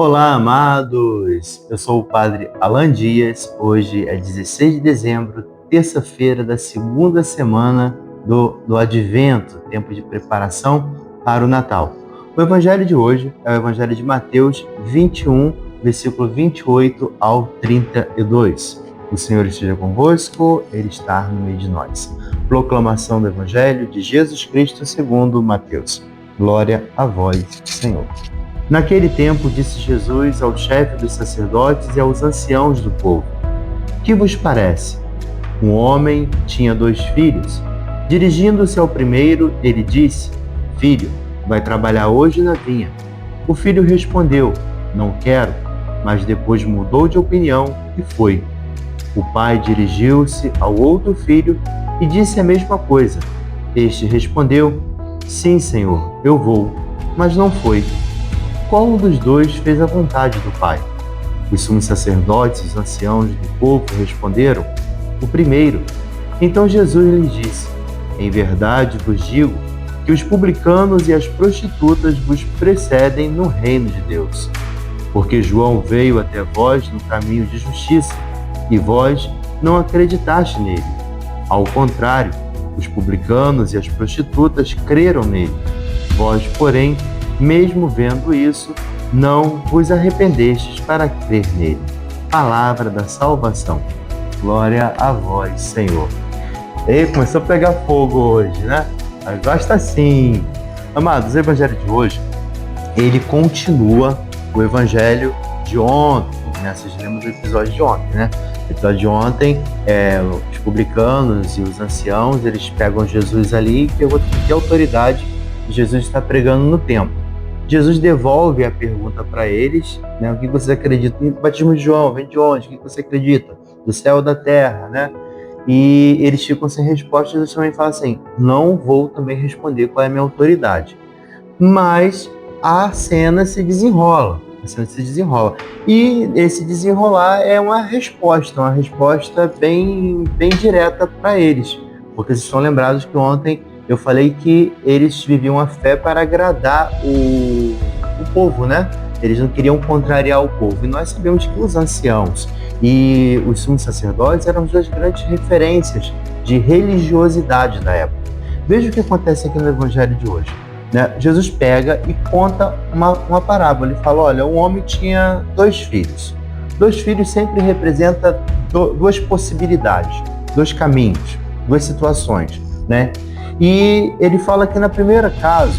Olá, amados! Eu sou o Padre Alan Dias. Hoje é 16 de dezembro, terça-feira da segunda semana do Advento, tempo de preparação para o Natal. O Evangelho de hoje é o Evangelho de Mateus 21, versículo 28 ao 32. O Senhor esteja convosco, Ele está no meio de nós. Proclamação do Evangelho de Jesus Cristo segundo Mateus. Glória a vós, Senhor. Naquele tempo, disse Jesus ao chefe dos sacerdotes e aos anciãos do povo: Que vos parece? Um homem tinha 2 filhos. Dirigindo-se ao primeiro, ele disse: Filho, vai trabalhar hoje na vinha. O filho respondeu: Não quero. Mas depois mudou de opinião e foi. O pai dirigiu-se ao outro filho e disse a mesma coisa. Este respondeu: Sim, Senhor, eu vou. Mas não foi. Qual dos dois fez a vontade do Pai? Os sumos sacerdotes e os anciãos do povo responderam: O primeiro. Então Jesus lhes disse: Em verdade vos digo que os publicanos e as prostitutas vos precedem no reino de Deus. Porque João veio até vós no caminho de justiça, e vós não acreditaste nele. Ao contrário, os publicanos e as prostitutas creram nele. Vós, porém, mesmo vendo isso, não vos arrependestes para crer nele. Palavra da salvação. Glória a vós, Senhor. E começou a pegar fogo hoje, né? Mas basta assim. Amados, o Evangelho de hoje, ele continua o Evangelho de ontem, né? Vocês lembram do episódio de ontem, né? O episódio de ontem, os publicanos e os anciãos, eles pegam Jesus ali e perguntam que autoridade Jesus está pregando no templo. Jesus devolve a pergunta para eles, né? O que vocês acreditam? O batismo de João vem de onde? O que você acredita? Do céu ou da terra, né? E eles ficam sem resposta. Jesus também fala assim: não vou também responder qual é a minha autoridade. Mas a cena se desenrola. E esse desenrolar é uma resposta bem direta para eles. Porque vocês estão lembrados que ontem eu falei que eles viviam a fé para agradar o povo, né? Eles não queriam contrariar o povo. E nós sabemos que os anciãos e os sumos sacerdotes eram as 2 grandes referências de religiosidade da época. Veja o que acontece aqui no Evangelho de hoje, né? Jesus pega e conta uma parábola. Ele fala: olha, um homem tinha 2 filhos. 2 filhos sempre representa 2 possibilidades, 2 caminhos, 2 situações, né? E ele fala que na primeira caso,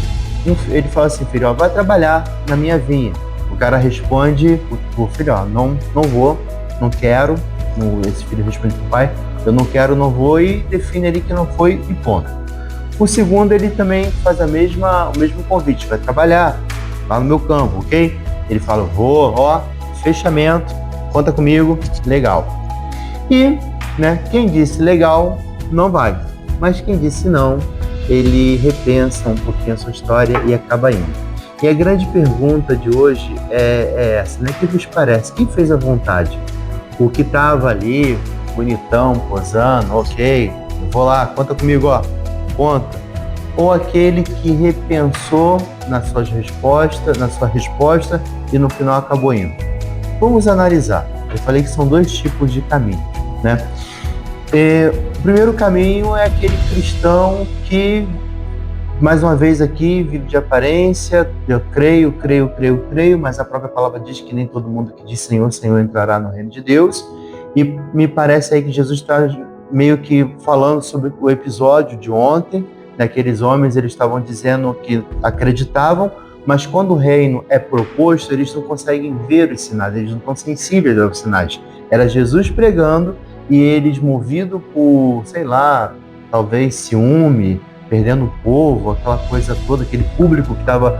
ele fala assim: filho, vai trabalhar na minha vinha. O cara responde, o filho, não vou, não quero. Esse filho responde para o pai: eu não quero, não vou, e define ali que não foi e ponto. O segundo, ele também faz o mesmo convite: vai trabalhar lá no meu campo, ok? Ele fala: vou, fechamento, conta comigo, legal. E, né, quem disse legal, não vai. Mas quem disse não, ele repensa um pouquinho a sua história e acaba indo. E a grande pergunta de hoje é essa, né? O que vos parece? Quem fez a vontade? O que estava ali, bonitão, posando, ok, eu vou lá, conta comigo, conta. Ou aquele que repensou na sua resposta e no final acabou indo? Vamos analisar. Eu falei que são 2 tipos de caminhos, né? O primeiro caminho é aquele cristão que, mais uma vez aqui, vive de aparência. Eu creio, mas a própria palavra diz que nem todo mundo que diz Senhor, Senhor entrará no reino de Deus. E me parece aí que Jesus está meio que falando sobre o episódio de ontem, daqueles homens. Eles estavam dizendo que acreditavam, mas quando o reino é proposto, eles não conseguem ver os sinais, eles não estão sensíveis aos sinais. Era Jesus pregando, e eles, movidos por, sei lá, talvez ciúme, perdendo o povo, aquela coisa toda, aquele público que estava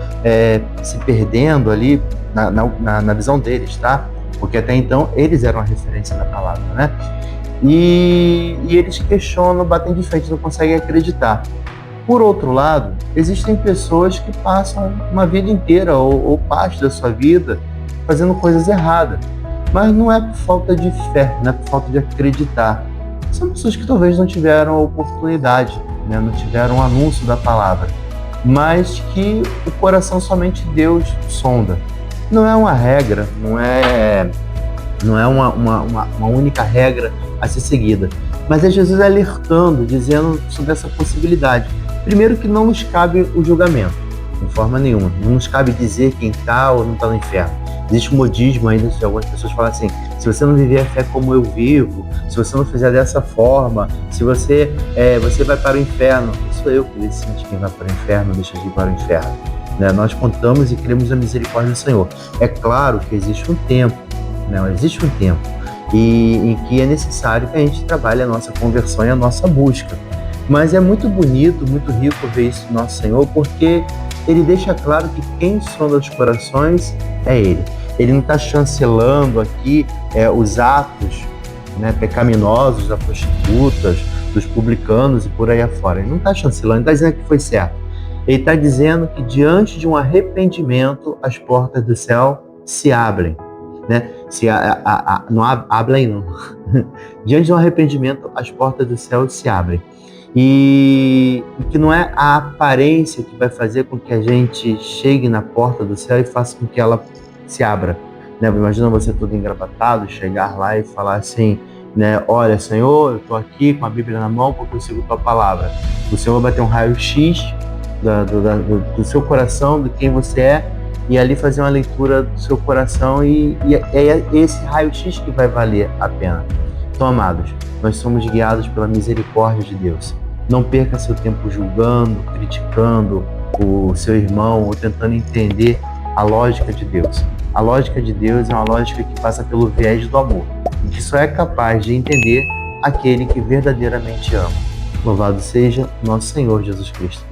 se perdendo ali na visão deles, tá? Porque até então eles eram a referência da palavra, né? E eles questionam, batem de frente, não conseguem acreditar. Por outro lado, existem pessoas que passam uma vida inteira ou parte da sua vida fazendo coisas erradas. Mas não é por falta de fé, não é por falta de acreditar. São pessoas que talvez não tiveram a oportunidade, né? Não tiveram o anúncio da palavra, mas que o coração somente Deus sonda. Não é uma regra, não é uma única regra a ser seguida, mas é Jesus alertando, dizendo sobre essa possibilidade. Primeiro que não nos cabe o julgamento, de forma nenhuma. Não nos cabe dizer quem está ou não está no inferno. Existe um modismo ainda de algumas pessoas que falam assim: se você não viver a fé como eu vivo, se você não fizer dessa forma, se você vai para o inferno. Sou eu que decido quem vai para o inferno ou deixa de ir para o inferno. Né? Nós contamos e cremos na misericórdia do Senhor. É claro que existe um tempo, existe um tempo em que é necessário que a gente trabalhe a nossa conversão e a nossa busca. Mas é muito bonito, muito rico ver isso do nosso Senhor, porque Ele deixa claro que quem sonda os corações é Ele. Ele não está chancelando aqui os atos pecaminosos das prostitutas, dos publicanos e por aí afora. Ele não está chancelando, ele está dizendo que foi certo. Ele está dizendo que diante de um arrependimento, as portas do céu se abrem. Não abrem, não. Diante de um arrependimento, as portas do céu se abrem. E que não é a aparência que vai fazer com que a gente chegue na porta do céu e faça com que ela se abra. Imagina você todo engravatado, chegar lá e falar assim, olha, Senhor, eu estou aqui com a Bíblia na mão porque eu sigo tua palavra. O Senhor vai ter um raio-x do seu coração, de quem você é, e ali fazer uma leitura do seu coração e é esse raio-x que vai valer a pena. Então, amados, nós somos guiados pela misericórdia de Deus. Não perca seu tempo julgando, criticando o seu irmão ou tentando entender a lógica de Deus. A lógica de Deus é uma lógica que passa pelo viés do amor e que só é capaz de entender aquele que verdadeiramente ama. Louvado seja nosso Senhor Jesus Cristo.